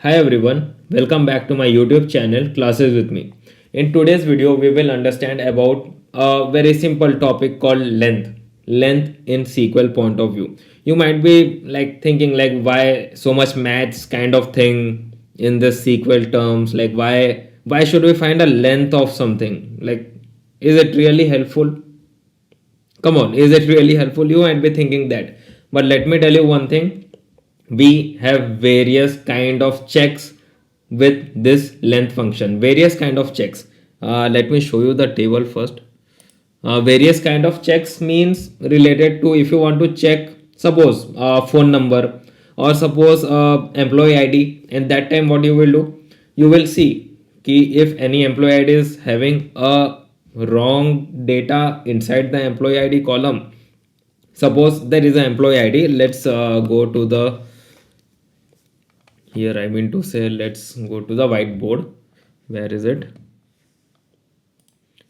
Hi everyone, welcome back to my YouTube channel Classes with me. In today's video, we will understand about a very simple topic called length. Length in SQL point of view. You might be like thinking like why so much maths kind of thing in this SQL terms, like why should we find a length of something? Like is it really helpful? Come on, is it really helpful? You might be thinking that. But let me tell you one thing, we have various kind of checks with this length function, various kind of checks. Let me show you the table first. Various kind of checks means related to if you want to check suppose phone number or suppose employee id, and that time what you will do, you will see ki if any employee id is having a wrong data inside the employee id column. Suppose there is an employee id. Let's go to the, here I mean to say, let's go to the whiteboard. Where is it?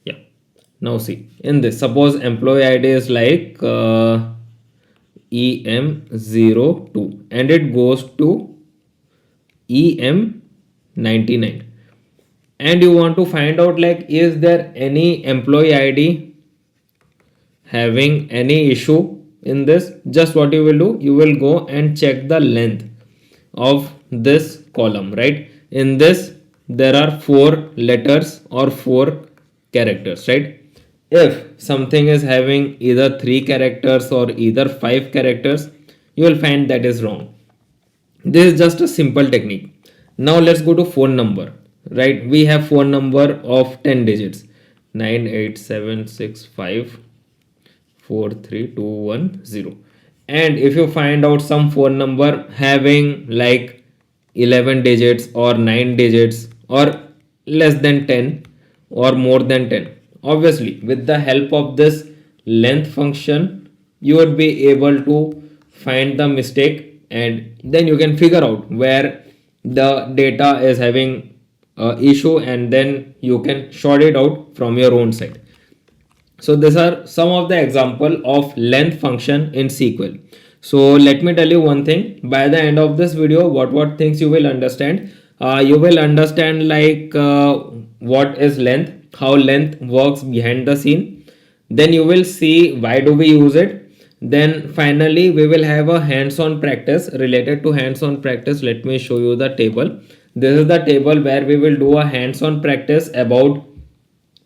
Yeah, now see in this, suppose employee id is like em02 and it goes to em99, and you want to find out like is there any employee id having any issue in this. Just what you will do, you will go and check the length of this column, right? In this there are four letters or four characters, right? If something is having either three characters or either five characters, you will find that is wrong. This is just a simple technique. Now let's go to phone number, right? We have phone number of 10 digits, 987654321 and if you find out some phone number having like 11 digits or 9 digits or less than 10 or more than 10, obviously with the help of this length function you would be able to find the mistake, and then you can figure out where the data is having issue, and then you can sort it out from your own side. So these are some of the example of length function in SQL. So let me tell you one thing. By the end of this video, what things you will understand? You will understand like what is length, how length works behind the scene. Then you will see why do we use it. Then finally we will have a hands-on practice. Related to hands-on practice, let me show you the table. This is the table where we will do a hands-on practice about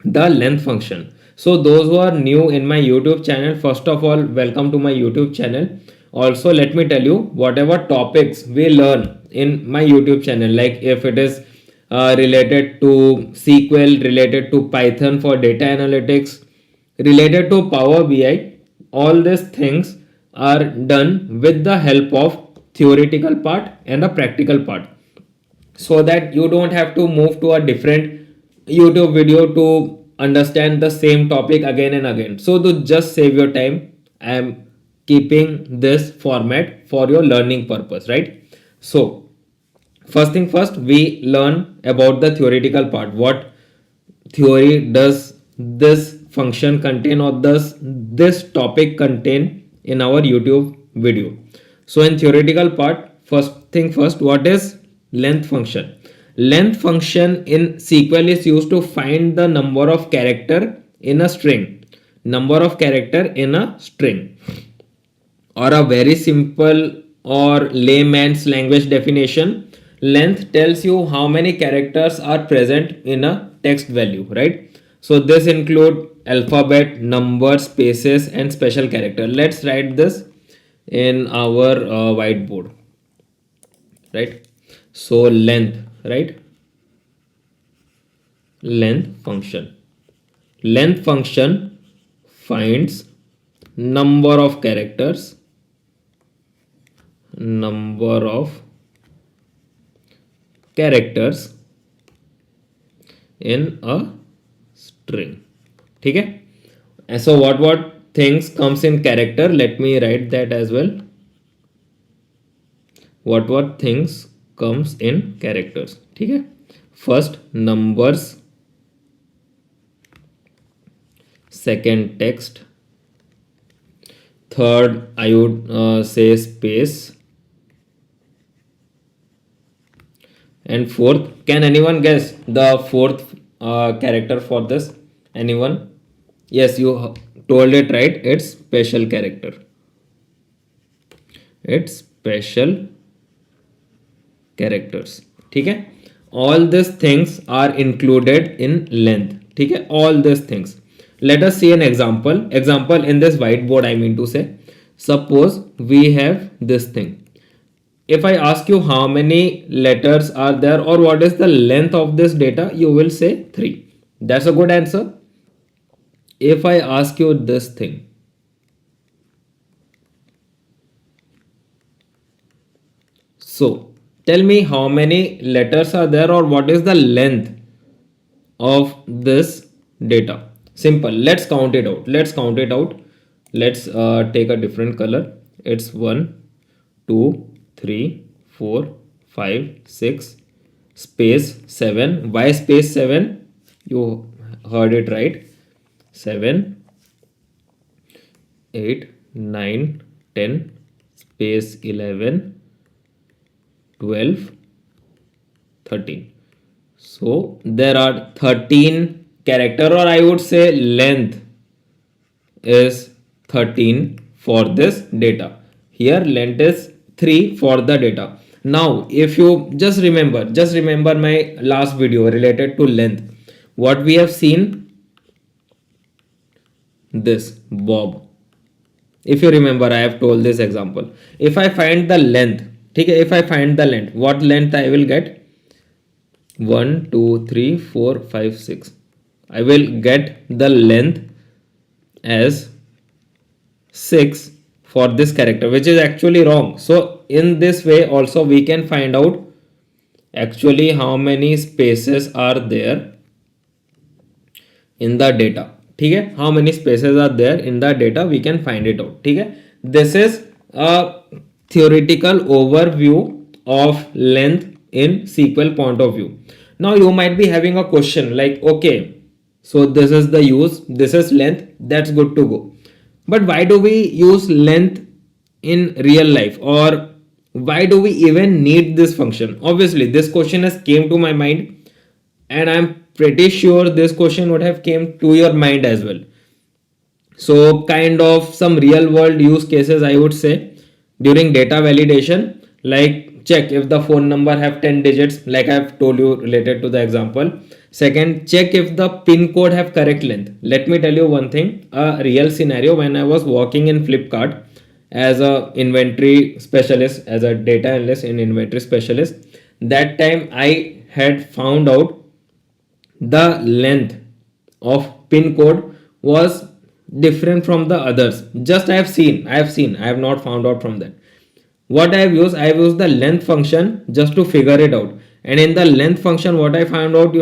the length function. So those who are new in my YouTube channel, first of all, welcome to my YouTube channel. Also, let me tell you, whatever topics we learn in my YouTube channel, like if it is related to SQL, related to Python for data analytics, related to Power BI, all these things are done with the help of theoretical part and a practical part, so that you don't have to move to a different YouTube video to understand the same topic again and again. So to just save your time, I am keeping this format for your learning purpose, right? So first thing first, we learn about the theoretical part. What theory does this function contain, or does this topic contain in our YouTube video? So in theoretical part, first thing first, what is length function? Length function in SQL is used to find the number of character in a string. Number of character in a string, or a very simple or layman's language definition, length tells you how many characters are present in a text value, right? So this include alphabet, number, spaces and special character. Let's write this in our whiteboard, right? So length, right? Length function finds number of characters, number of characters in a string. ठीक है? So what things comes in character? Let me write that as well. What things comes in characters? ठीक है? First numbers, second text, third I would say space, and fourth. Can anyone guess the fourth character for this? Anyone? Yes, you told it right. It's special character. It's special characters. ठीक है? All these things are included in length. ठीक है? All these things. Let us see an example. Example in this whiteboard, I mean to say. Suppose we have this thing. If I ask you how many letters are there or what is the length of this data, you will say 3. That's a good answer. If I ask you this thing, so tell me how many letters are there or what is the length of this data. Simple. Let's count it out. Let's count it out. Let's take a different color. It's 1, 2, 3, 4, 5, 6, space 7. Why space 7? You heard it right. 7, 8, 9, 10, space 11, 12, 13. So there are 13 character, or I would say length is 13 for this data. Here length is 3 for the data. Now if you just remember my last video related to length. What we have seen, this Bob. If you remember, I have told this example. If I find the length, okay, if I find the length, what length I will get? 1, 2, 3, 4, 5, 6. I will get the length as 6 for this character, which is actually wrong. So in this way also we can find out actually how many spaces are there in the data. ठीक है, how many spaces are there in the data, we can find it out. ठीक है, this is a theoretical overview of length in SQL point of view. Now you might be having a question like, okay, so this is the use, this is length, that's good to go. But why do we use length in real life, or why do we even need this function? Obviously this question has came to my mind, and I'm pretty sure this question would have came to your mind as well. So kind of some real world use cases, I would say, during data validation, like check if the phone number have 10 digits, like I've told you related to the example. Second, check if the pin code have correct length. Let me tell you one thing, a real scenario. When I was working in Flipkart as a inventory specialist, as a data analyst in inventory specialist, that time I had found out the length of pin code was different from the others. Just I have not found out from that. What I have used the length function just to figure it out. And in the length function, what I found out,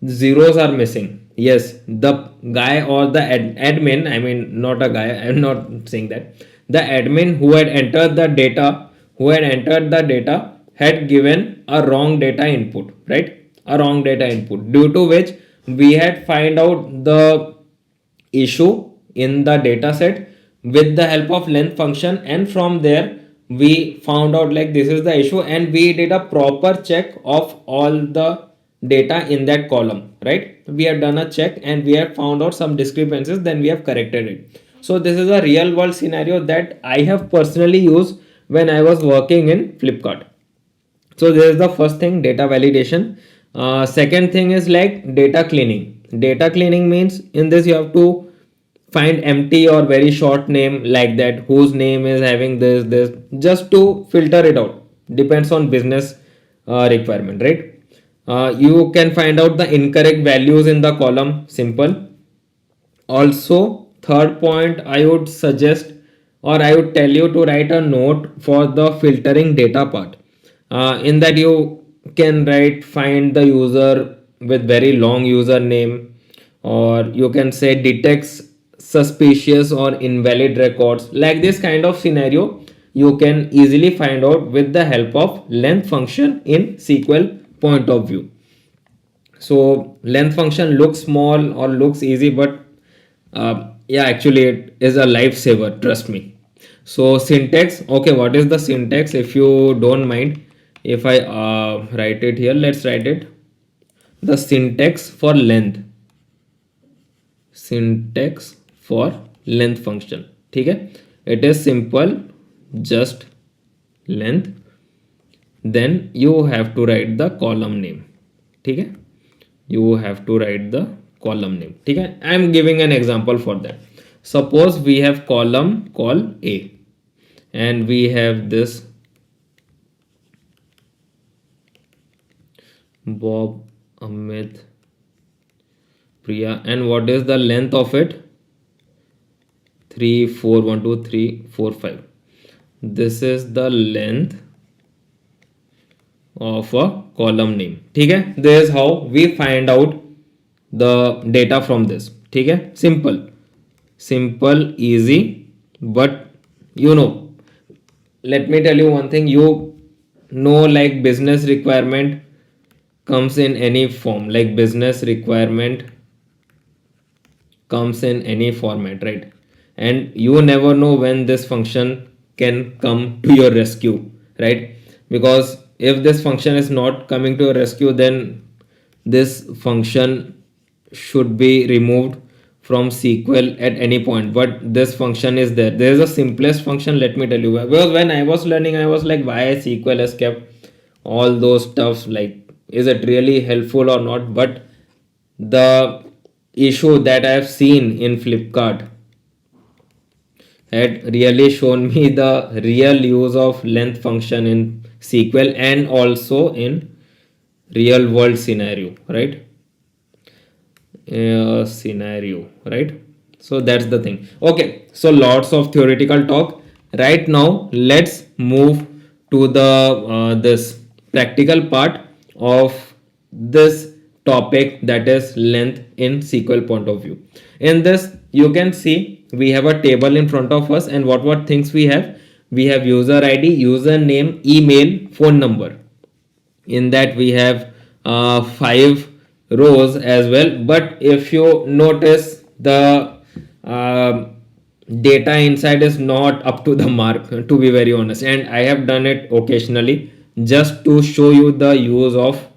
zeros are missing. Yes, the guy or the admin, I mean, not a guy, I'm not saying that. The admin who had entered the data, had given a wrong data input, right? A wrong data input, due to which we had find out the issue in the data set with the help of length function, and from there we found out like this is the issue, and we did a proper check of all the data in that column, right? We have done a check and we have found out some discrepancies, then we have corrected it. So this is a real world scenario that I have personally used when I was working in Flipkart. So this is the first thing, data validation. Second thing is like data cleaning. Data cleaning means in this you have to find empty or very short name like that, whose name is having this, just to filter it out. Depends on business requirement, right? You can find out the incorrect values in the column. Simple. Also, third point, I would suggest, or I would tell you to write a note for the filtering data part. In that you can find the user with very long username, or you can say detects suspicious or invalid records. Like this kind of scenario you can easily find out with the help of length function in SQL point of view. So length function looks small or looks easy, but yeah, actually it is a lifesaver, trust me. So syntax, okay, what is the syntax? If you don't mind, If I write it here, let's write it. The syntax for length, syntax for length function. ठीक है, it is simple, just length, then you have to write the column name. ठीक है, you have to write the column name. ठीक है, I am giving an example for that. Suppose we have column called A and we have this Bob, Amit, Priya, and what is the length of it? 3 4 1 2 3 4 5. This is the length of a column name. ठीक है, this is how we find out the data from this. ठीक है, simple, easy, but you know, let me tell you one thing, you know, like business requirement comes in any form, like business requirement comes in any format, right? And you never know when this function can come to your rescue, right? Because if this function is not coming to your rescue, then this function should be removed from SQL at any point, but this function is there. There is a simplest function, let me tell you, because when I was learning, I was like, why SQL has kept all those stuffs, like is it really helpful or not? But the issue that I have seen in Flipkart had really shown me the real use of length function in SQL and also in real world scenario, right? Scenario, right? So that's the thing. Okay, so lots of theoretical talk. Right now, let's move to the this practical part of this topic, that is length in SQL point of view. In this, you can see we have a table in front of us, and what things we have? We have user ID, username, email, phone number. In that we have 5 rows as well, but if you notice, the data inside is not up to the mark, to be very honest, and I have done it occasionally just to show you the use of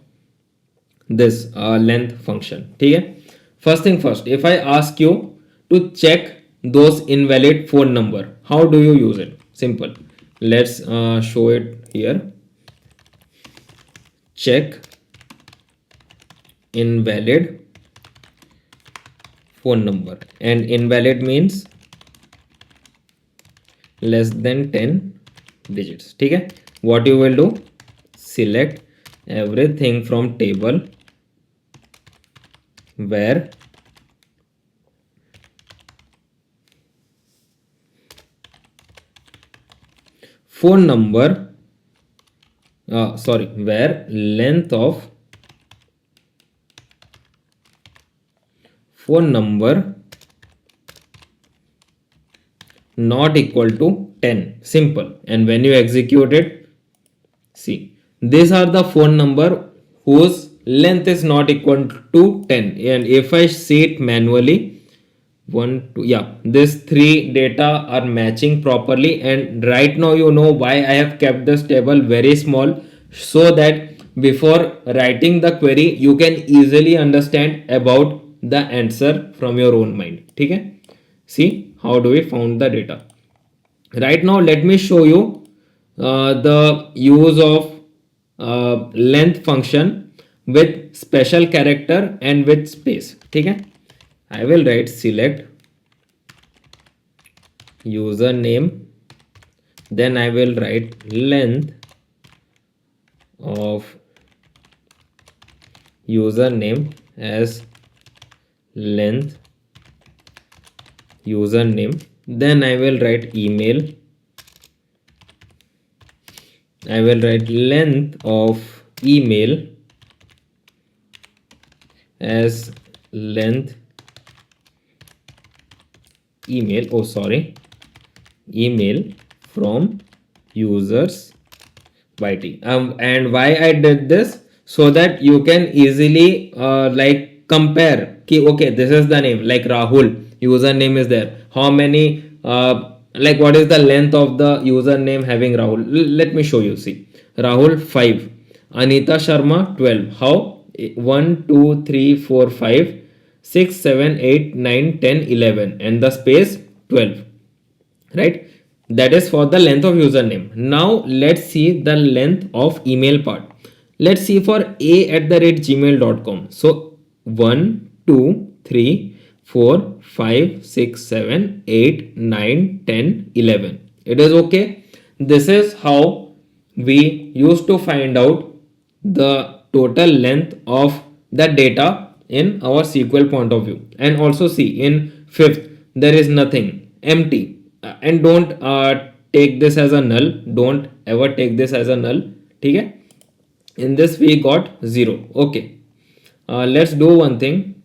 this length function. Okay, first thing first, if I ask you to check those invalid phone number, how do you use it? Simple, let's show it here. Check invalid phone number, and invalid means less than 10 digits. ठीक है, what you will do, select everything from table where phone number where length of phone number not equal to 10. Simple. And when you execute it, see, these are the phone number whose length is not equal to 10. And if I see it manually, 1 2, yeah, these 3 data are matching properly. And right now you know why I have kept this table very small, so that before writing the query you can easily understand about the answer from your own mind. Okay, see how do we found the data. Right now let me show you the use of length function with special character and with space. Okay, I will write select username, then I will write length of username as length username, then I will write email, I will write length of email as length email, email from users by t. And why I did this, so that you can easily like compare ki, okay, this is the name, like Rahul, username is there, how many like what is the length of the username having Rahul. Let me show you. See, Rahul 5, Anita Sharma 12. How? 1, 2, 3, 4, 5, 6, 7, 8, 9, 10, 11, and the space 12, right? That is for the length of username. Now let's see the length of email part. Let's see for a@gmail.com. So 1, 2, 3, 4, 5, 6, 7, 8, 9, 10, 11. It is okay. This is how we used to find out the total length of the data in our SQL point of view. And also see in fifth, there is nothing, empty. And don't take this as a null. Don't ever take this as a null. Okay? In this we got 0. Okay. Let's do one thing.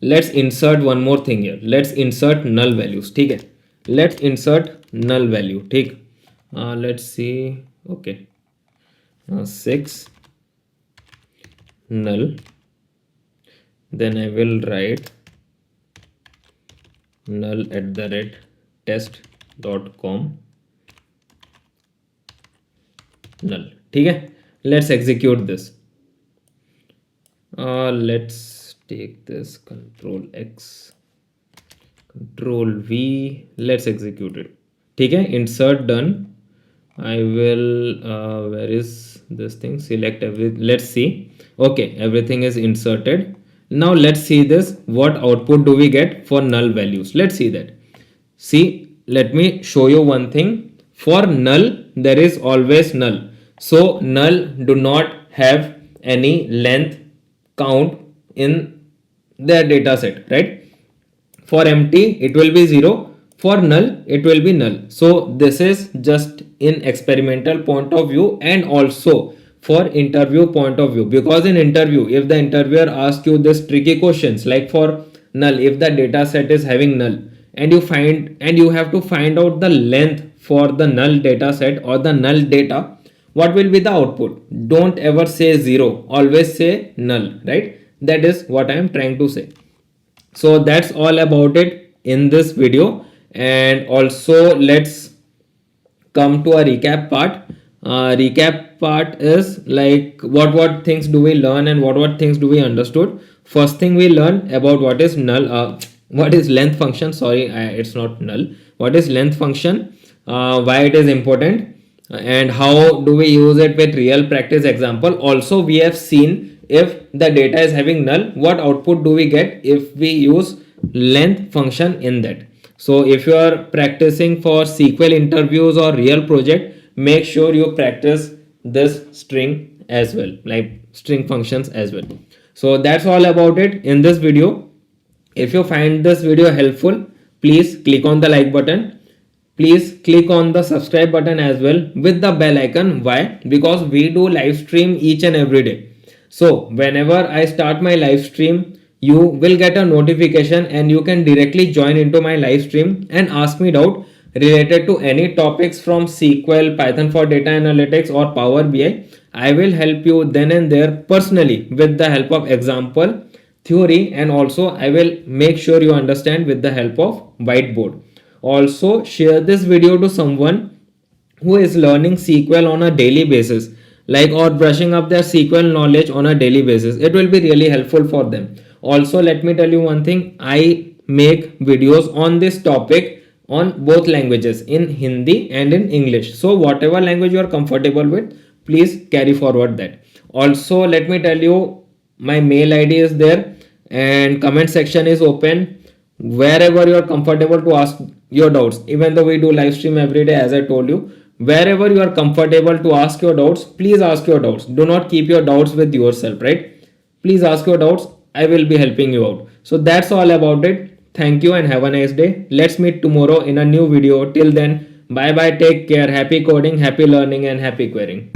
Let's insert one more thing here. Let's insert null values. Okay? Let's insert null value. Okay? Let's see. Okay. 6 null. Then I will write null@test.com null. ठीक है? Let's execute this. Let's take this Control X, Control V. Let's execute it. ठीक है? Insert done. I will where is this thing? Select every. Let's see. Okay, everything is inserted. Now let's see this. What output do we get for null values? Let's see that. See, let me show you one thing. For null, there is always null. So null do not have any length count in their data set, right? For empty, it will be 0. For null, it will be null. So this is just in experimental point of view and also for interview point of view, because in interview, if the interviewer asks you this tricky questions like for null, if the data set is having null and you have to find out the length for the null data set or the null data, what will be the output? Don't ever say 0, always say null, right? That is what I am trying to say. So that's all about it in this video. And also let's come to a recap part. Recap part is like what things do we learn and what things do we understood. First thing we learn about what is null, what is length function. Sorry, it's not null. What is length function? Why it is important, and how do we use it with real practice example. Also, we have seen if the data is having null, what output do we get if we use length function in that. So if you are practicing for SQL interviews or real project, make sure you practice this string as well, like string functions as well. So that's all about it in this video. If you find this video helpful, please click on the like button. Please click on the subscribe button as well with the bell icon. Why? Because we do live stream each and every day. So whenever I start my live stream, you will get a notification and you can directly join into my live stream and ask me doubt related to any topics from SQL, Python for data analytics or Power BI. I will help you then and there personally with the help of example, theory, and also I will make sure you understand with the help of whiteboard. Also share this video to someone who is learning SQL on a daily basis, like or brushing up their SQL knowledge on a daily basis. It will be really helpful for them. Also, let me tell you one thing. I make videos on this topic on both languages, in Hindi and in English. So whatever language you are comfortable with, please carry forward that. Also, let me tell you, my mail ID is there and comment section is open. Wherever you are comfortable to ask your doubts, even though we do live stream every day, as I told you, wherever you are comfortable to ask your doubts, please ask your doubts. Do not keep your doubts with yourself, right? Please ask your doubts. I will be helping you out. So that's all about it. Thank you and have a nice day. Let's meet tomorrow in a new video. Till then, bye bye, take care, happy coding, happy learning, and happy querying.